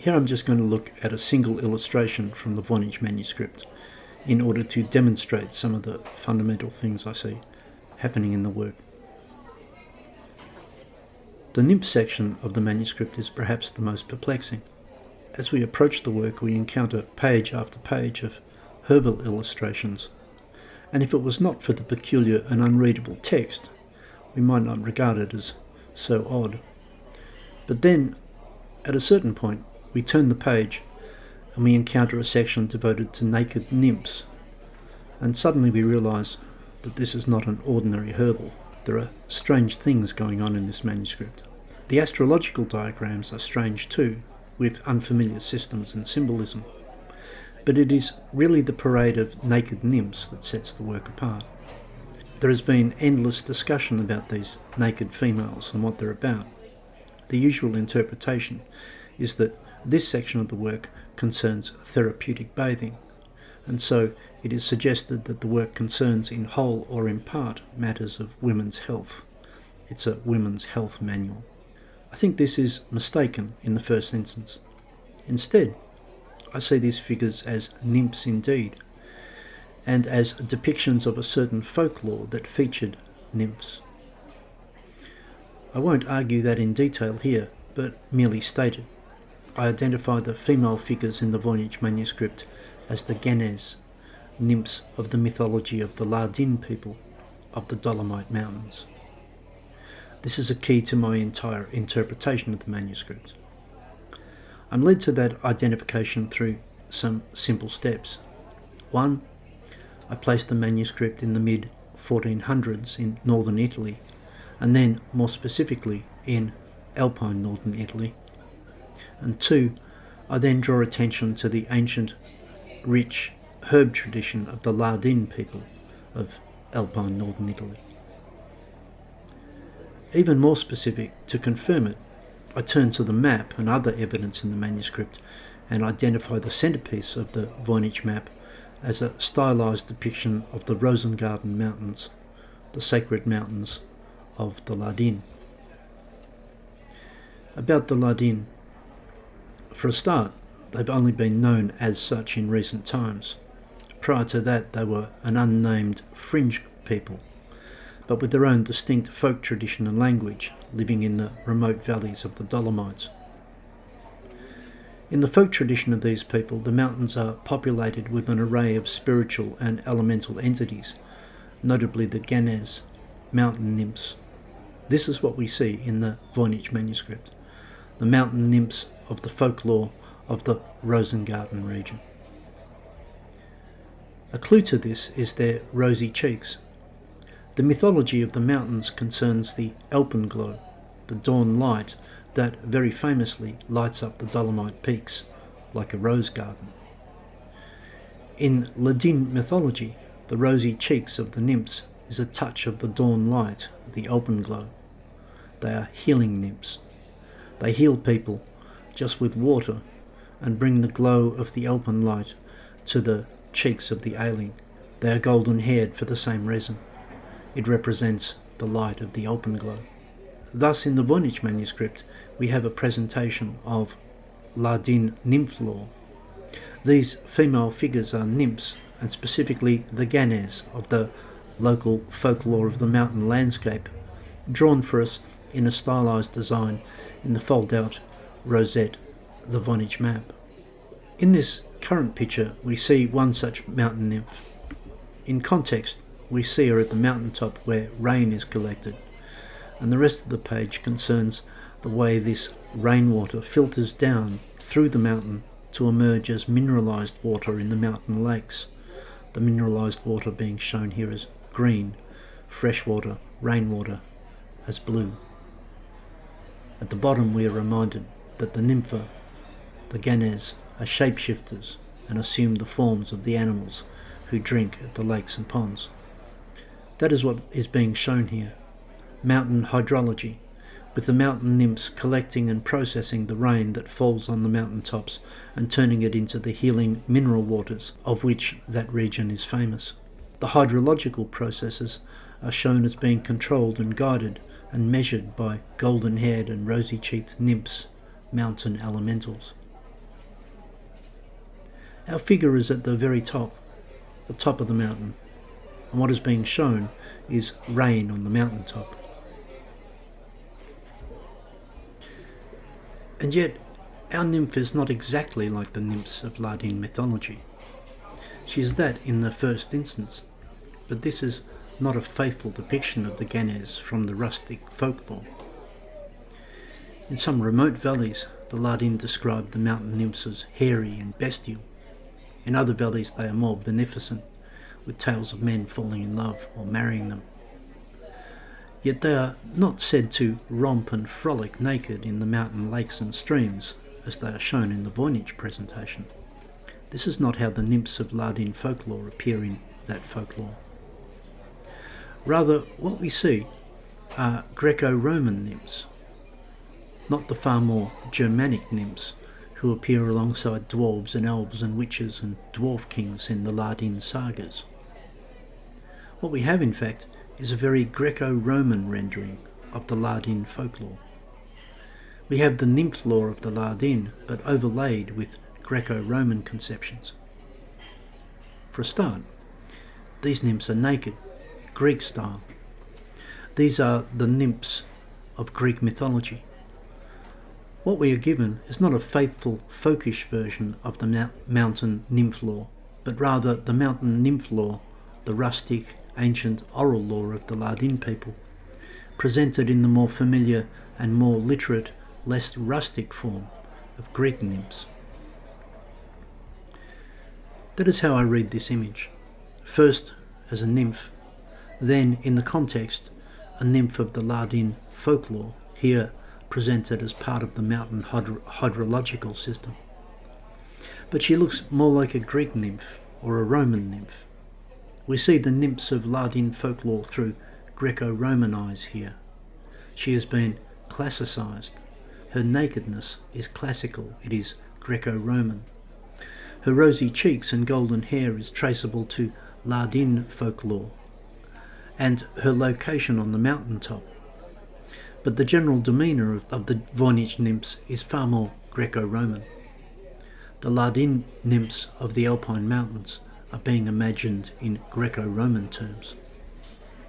Here I'm just going to look at a single illustration from the Voynich manuscript in order to demonstrate some of the fundamental things I see happening in the work. The nymph section of the manuscript is perhaps the most perplexing. As we approach the work, we encounter page after page of herbal illustrations, and if it was not for the peculiar and unreadable text, we might not regard it as so odd. But then, at a certain point, we turn the page and we encounter a section devoted to naked nymphs, and suddenly we realise that this is not an ordinary herbal. There are strange things going on in this manuscript. The astrological diagrams are strange too, with unfamiliar systems and symbolism, but it is really the parade of naked nymphs that sets the work apart. There has been endless discussion about these naked females and what they're about. The usual interpretation is that this section of the work concerns therapeutic bathing, and so it is suggested that the work concerns in whole or in part matters of women's health. It's a women's health manual. I think this is mistaken in the first instance. Instead, I see these figures as nymphs indeed, and as depictions of a certain folklore that featured nymphs. I won't argue that in detail here, but merely state it. I identify the female figures in the Voynich manuscript as the Ganes, nymphs of the mythology of the Lardin people of the Dolomite Mountains. This is a key to my entire interpretation of the manuscript. I'm led to that identification through some simple steps. 1. I place the manuscript in the mid-1400s in northern Italy, and then more specifically in Alpine northern Italy. And 2. I then draw attention to the ancient, rich herb tradition of the Lardin people of Alpine northern Italy. Even more specific, to confirm it, I turn to the map and other evidence in the manuscript and identify the centerpiece of the Voynich map as a stylized depiction of the Rosengarten Mountains, the sacred mountains of the Lardin. About the Lardin, for a start, they've only been known as such in recent times. Prior to that, they were an unnamed fringe people, but with their own distinct folk tradition and language, living in the remote valleys of the Dolomites. In the folk tradition of these people, the mountains are populated with an array of spiritual and elemental entities, notably the Ganes, mountain nymphs. This is what we see in the Voynich manuscript, the mountain nymphs of the folklore of the Rosengarten region. A clue to this is their rosy cheeks. The mythology of the mountains concerns the alpenglow, the dawn light that very famously lights up the Dolomite peaks like a rose garden. In Ladin mythology, the rosy cheeks of the nymphs is a touch of the dawn light, the alpenglow. They are healing nymphs. They heal people just with water and bring the glow of the alpen light to the cheeks of the ailing. They are golden haired for the same reason. It represents the light of the alpenglow. Thus, in the Voynich manuscript, we have a presentation of Lardin nymph lore. These female figures are nymphs, and specifically the Ganes of the local folklore of the mountain landscape, drawn for us in a stylized design in the fold-out rosette, the Voynich map. In this current picture, we see one such mountain nymph. In context, we see her at the mountaintop where rain is collected, and the rest of the page concerns the way this rainwater filters down through the mountain to emerge as mineralized water in the mountain lakes, the mineralized water being shown here as green, freshwater, rainwater as blue. At the bottom we are reminded that the Nympha, the Ganes, are shapeshifters and assume the forms of the animals who drink at the lakes and ponds. That is what is being shown here. Mountain hydrology, with the mountain nymphs collecting and processing the rain that falls on the mountain tops and turning it into the healing mineral waters of which that region is famous. The hydrological processes are shown as being controlled and guided and measured by golden-haired and rosy-cheeked nymphs, mountain elementals. Our figure is at the very top, the top of the mountain, and what is being shown is rain on the mountaintop. And yet, our nymph is not exactly like the nymphs of Ladin mythology. She is that in the first instance, but this is not a faithful depiction of the Ganes from the rustic folklore. In some remote valleys, the Ladin described the mountain nymphs as hairy and bestial. In other valleys they are more beneficent, with tales of men falling in love or marrying them. Yet they are not said to romp and frolic naked in the mountain lakes and streams, as they are shown in the Voynich presentation. This is not how the nymphs of Ladin folklore appear in that folklore. Rather, what we see are Greco-Roman nymphs, not the far more Germanic nymphs who appear alongside dwarves and elves and witches and dwarf kings in the Ladin sagas. What we have, in fact, is a very Greco-Roman rendering of the Ladin folklore. We have the nymph lore of the Ladin, but overlaid with Greco-Roman conceptions. For a start, these nymphs are naked, Greek style. These are the nymphs of Greek mythology. What we are given is not a faithful, folkish version of the mountain nymph lore, but rather the mountain nymph lore, the rustic, ancient oral lore of the Ladin people, presented in the more familiar and more literate, less rustic form of Greek nymphs. That is how I read this image. First as a nymph, then in the context, a nymph of the Ladin folklore, here presented as part of the mountain hydrological system. But she looks more like a Greek nymph or a Roman nymph. We see the nymphs of Ladin folklore through Greco-Roman eyes here. She has been classicised. Her nakedness is classical, it is Greco-Roman. Her rosy cheeks and golden hair is traceable to Ladin folklore, and her location on the mountaintop. But the general demeanour of the Voynich nymphs is far more Greco-Roman. The Ladin nymphs of the Alpine mountains are being imagined in Greco-Roman terms.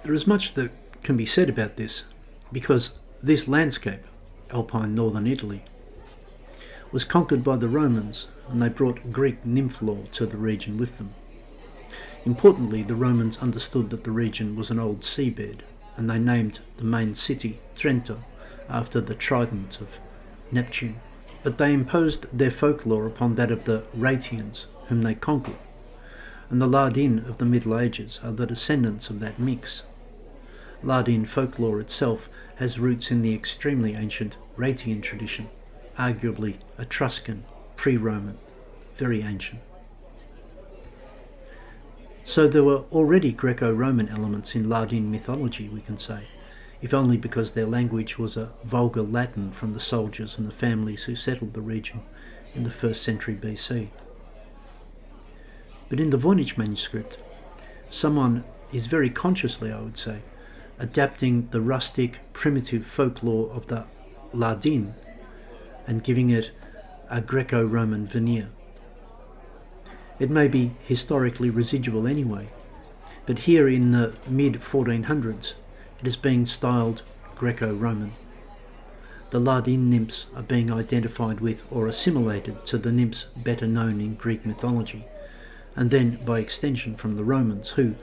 There is much that can be said about this, because this landscape, Alpine northern Italy, was conquered by the Romans, and they brought Greek nymph lore to the region with them. Importantly, the Romans understood that the region was an old seabed, and they named the main city Trento after the trident of Neptune. But they imposed their folklore upon that of the Ratians, whom they conquered, and the Ladin of the Middle Ages are the descendants of that mix. Ladin folklore itself has roots in the extremely ancient Ratian tradition, arguably Etruscan, pre-Roman, very ancient. So there were already Greco-Roman elements in Ladin mythology, we can say, if only because their language was a vulgar Latin from the soldiers and the families who settled the region in the 1st century BC. But in the Voynich manuscript, someone is very consciously, I would say, adapting the rustic, primitive folklore of the Ladin and giving it a Greco-Roman veneer. It may be historically residual anyway, but here in the mid-1400s it is being styled Greco-Roman. The Ladin nymphs are being identified with or assimilated to the nymphs better known in Greek mythology, and then by extension from the Romans who,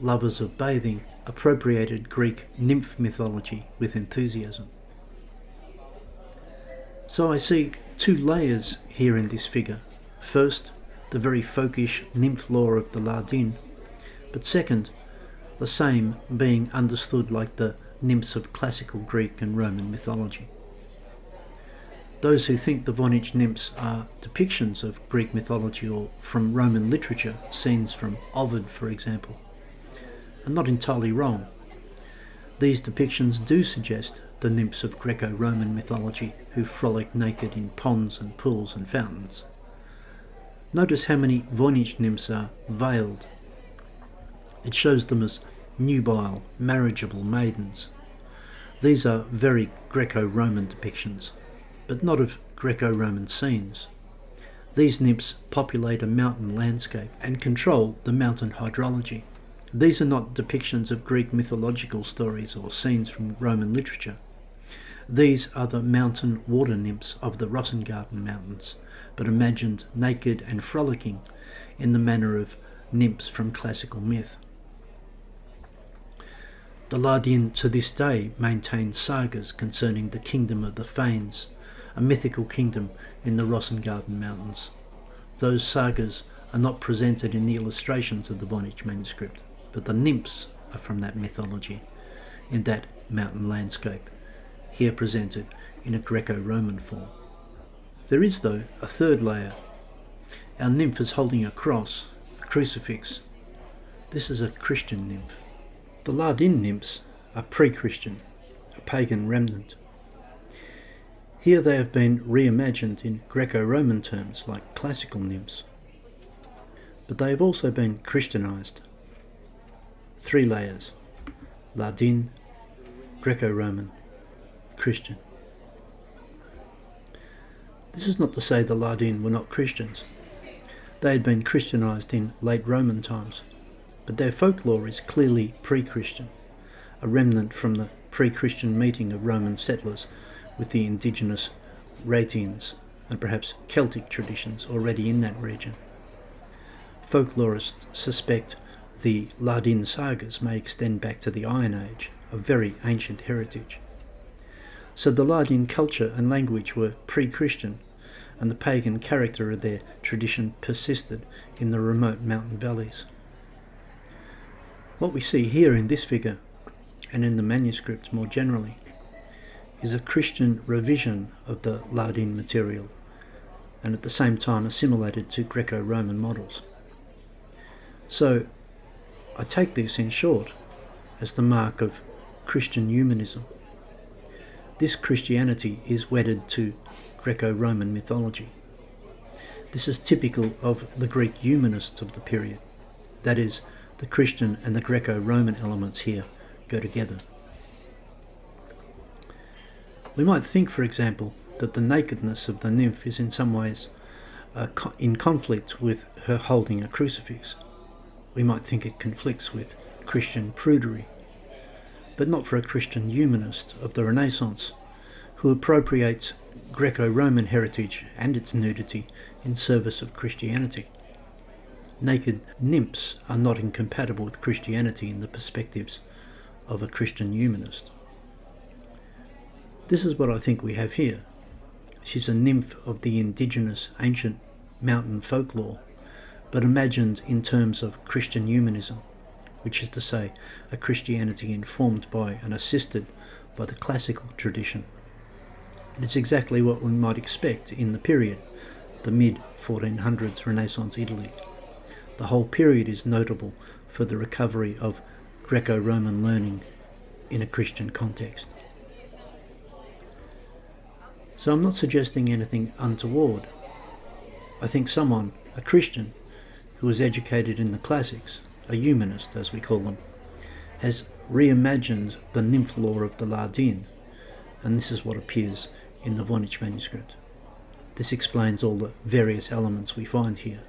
lovers of bathing, appropriated Greek nymph mythology with enthusiasm. So I see two layers here in this figure. First, the very folkish nymph lore of the Ladin, but second, the same being understood like the nymphs of classical Greek and Roman mythology. Those who think the Voynich nymphs are depictions of Greek mythology or from Roman literature, scenes from Ovid for example, are not entirely wrong. These depictions do suggest the nymphs of Greco-Roman mythology who frolic naked in ponds and pools and fountains. Notice how many Voynich nymphs are veiled. It shows them as nubile, marriageable maidens. These are very Greco-Roman depictions, but not of Greco-Roman scenes. These nymphs populate a mountain landscape and control the mountain hydrology. These are not depictions of Greek mythological stories or scenes from Roman literature. These are the mountain water nymphs of the Rosengarten Mountains, but imagined naked and frolicking in the manner of nymphs from classical myth. The Ladin to this day maintains sagas concerning the kingdom of the Fanes, a mythical kingdom in the Rosengarten Mountains. Those sagas are not presented in the illustrations of the Voynich manuscript, but the nymphs are from that mythology, in that mountain landscape, here presented in a Greco-Roman form. There is, though, a third layer. Our nymph is holding a cross, a crucifix. This is a Christian nymph. The Ladin nymphs are pre-Christian, a pagan remnant. Here they have been reimagined in Greco-Roman terms like classical nymphs, but they have also been Christianized. 3 layers: Ladin, Greco-Roman, Christian. This is not to say the Ladin were not Christians. They had been Christianized in late Roman times, but their folklore is clearly pre-Christian, a remnant from the pre-Christian meeting of Roman settlers with the indigenous Ratians and perhaps Celtic traditions already in that region. Folklorists suspect the Ladin sagas may extend back to the Iron Age, a very ancient heritage. So the Ladin culture and language were pre-Christian, and the pagan character of their tradition persisted in the remote mountain valleys. What we see here in this figure, and in the manuscript more generally, is a Christian revision of the Ladin material, and at the same time assimilated to Greco-Roman models. So I take this, in short, as the mark of Christian humanism. This Christianity is wedded to Greco-Roman mythology. This is typical of the Greek humanists of the period. That is, the Christian and the Greco-Roman elements here go together. We might think, for example, that the nakedness of the nymph is in some ways in conflict with her holding a crucifix. We might think it conflicts with Christian prudery, but not for a Christian humanist of the Renaissance, who appropriates Greco-Roman heritage and its nudity in service of Christianity. Naked nymphs are not incompatible with Christianity in the perspectives of a Christian humanist. This is what I think we have here. She's a nymph of the indigenous ancient mountain folklore, but imagined in terms of Christian humanism, which is to say, a Christianity informed by and assisted by the classical tradition. It is exactly what we might expect in the period, the mid-1400s Renaissance Italy. The whole period is notable for the recovery of Greco-Roman learning in a Christian context. So I'm not suggesting anything untoward. I think someone, a Christian, who was educated in the classics, a humanist as we call them, has reimagined the nymph lore of the Ladin, and this is what appears in the Voynich manuscript. This explains all the various elements we find here.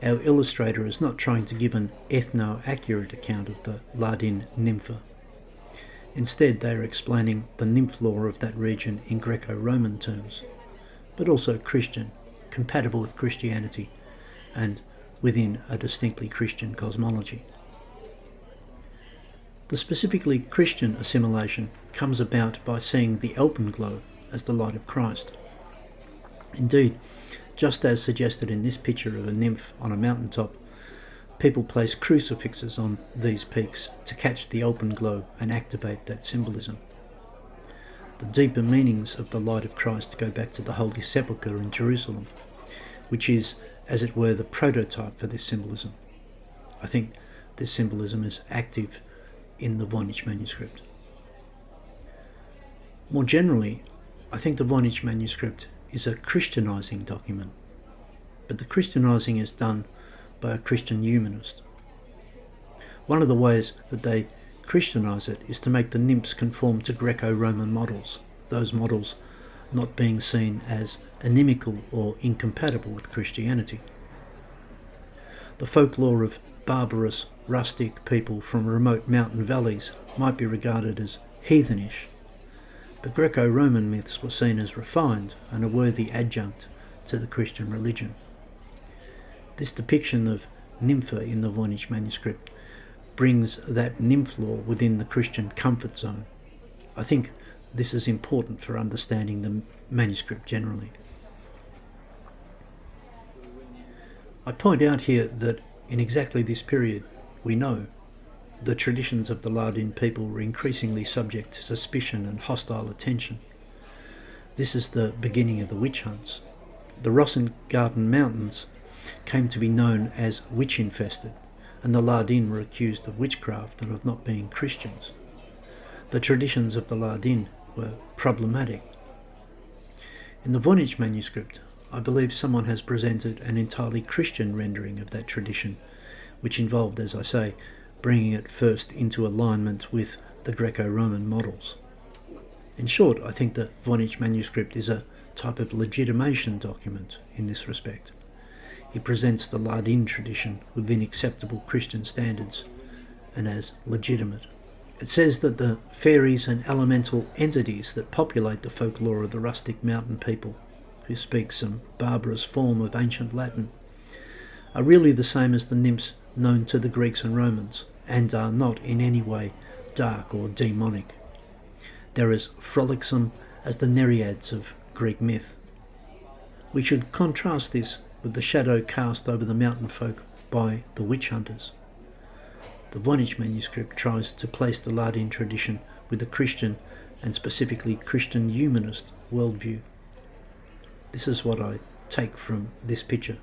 Our illustrator is not trying to give an ethno-accurate account of the Ladin nympha. Instead, they are explaining the nymph lore of that region in Greco-Roman terms, but also Christian, compatible with Christianity, and within a distinctly Christian cosmology. The specifically Christian assimilation comes about by seeing the alpenglow as the light of Christ. Indeed, just as suggested in this picture of a nymph on a mountaintop, people place crucifixes on these peaks to catch the alpenglow and activate that symbolism. The deeper meanings of the light of Christ go back to the Holy Sepulchre in Jerusalem, which is, as it were, the prototype for this symbolism. I think this symbolism is active in the Voynich manuscript. More generally, I think the Voynich manuscript is a Christianizing document, but the Christianizing is done by a Christian humanist. One of the ways that they Christianize it is to make the nymphs conform to Greco-Roman models, those models not being seen as inimical or incompatible with Christianity. The folklore of barbarous, rustic people from remote mountain valleys might be regarded as heathenish, but Greco-Roman myths were seen as refined and a worthy adjunct to the Christian religion. This depiction of Nymph in the Voynich manuscript brings that nymph lore within the Christian comfort zone. I think this is important for understanding the manuscript generally. I point out here that in exactly this period, we know the traditions of the Lardin people were increasingly subject to suspicion and hostile attention. This is the beginning of the witch hunts. The Rosengarten Mountains came to be known as witch-infested, and the Lardin were accused of witchcraft and of not being Christians. The traditions of the Lardin were problematic. In the Voynich manuscript, I believe someone has presented an entirely Christian rendering of that tradition, which involved, as I say, bringing it first into alignment with the Greco-Roman models. In short, I think the Voynich manuscript is a type of legitimation document in this respect. It presents the Lardin tradition within acceptable Christian standards and as legitimate. It says that the fairies and elemental entities that populate the folklore of the rustic mountain people, who speak some barbarous form of ancient Latin, are really the same as the nymphs known to the Greeks and Romans, and are not in any way dark or demonic. They're as frolicsome as the Nereids of Greek myth. We should contrast this with the shadow cast over the mountain folk by the witch hunters. The Voynich manuscript tries to place the Lardin tradition with the Christian, and specifically Christian humanist, worldview. This is what I take from this picture.